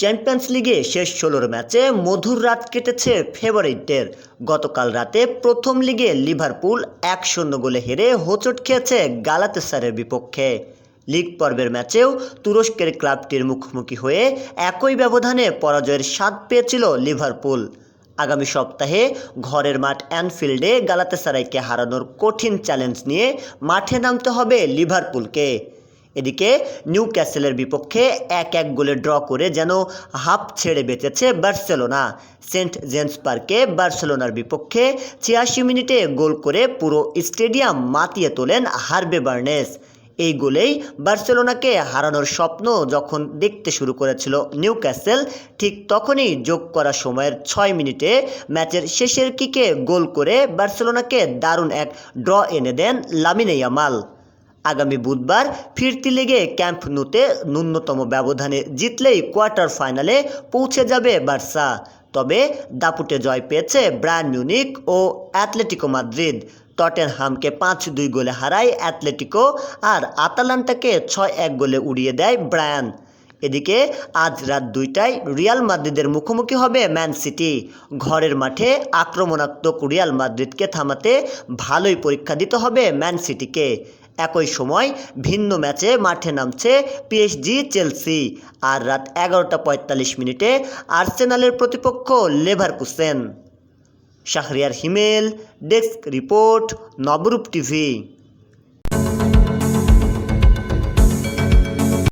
Champions লিগে শেষ ১৬ ম্যাচে মধুর রাত কেটেছে ফেভারিটদের। গতকাল রাতে প্রথম লিগে লিভারপুল ১-০ গোলে হেরে হোঁচট খেয়েছে গালাতাসারাইয়ের বিপক্ষে। লিগ পর্বের ম্যাচেও তুরস্কের ক্লাবটির মুখোমুখি হয়ে একই ব্যবধানে পরাজয়ের স্বাদ পেয়েছিল লিভারপুল। আগামী সপ্তাহে ঘরের মাঠ অ্যানফিল্ডে গালাতাসারাইকে হারানোর কঠিন চ্যালেঞ্জ নিয়ে মাঠে নামতে হবে লিভারপুলকে। এদিকে নিউক্যাসলের বিপক্ষে ১-১ গোলে ড্র করে যেন হাঁপ ছেড়ে বেঁচেছে বার্সেলোনা। সেন্ট জেমস পার্কে বার্সেলোনার বিপক্ষে ৮৬ মিনিটে গোল করে পুরো স্টেডিয়াম মাতিয়ে তোলেন হার্ভে বার্নেস। এই গোলেই বার্সেলোনাকে হারানোর স্বপ্ন যখন দেখতে শুরু করেছিল নিউক্যাসল, ঠিক তখনই যোগ করা সময়ের ৬ মিনিটে ম্যাচের শেষের কিকে গোল করে বার্সেলোনাকে দারুণ এক ড্র এনে দেন লামিনে ইয়ামাল। আগামী বুধবার ফিরতি লেগে ক্যাম্প নুতে ন্যূনতম ব্যবধানে জিতলেই কোয়ার্টার ফাইনালে পৌঁছে যাবে বার্সা। তবে দাপুটে জয় পেয়েছে বায়ার্ন মিউনিখ ও অ্যাটলেটিকো মাদ্রিদ। টটেনহামকে ৫-২ গোলে হারায় অ্যাটলেটিকো, আর আতালান্টাকে ৬-১ গোলে উড়িয়ে দেয় বায়ার্ন। এদিকে আজ রাত ২টায় রিয়াল মাদ্রিদের মুখোমুখি হবে ম্যান সিটি। ঘরের মাঠে আক্রমণাত্মক রিয়াল মাদ্রিদকে থামাতে ভালোই পরীক্ষা দিতে হবে ম্যান সিটিকে। একই সময় ভিন্ন ম্যাচে মাঠে নামছে পিএসজি চেলসি, আর রাত ১১টা ৪৫ আর্সেনালের প্রতিপক্ষ লেভারকুসেন। শাহরিয়ার হিমেল, ডেস্ক রিপোর্ট, নবরূপ টিভি।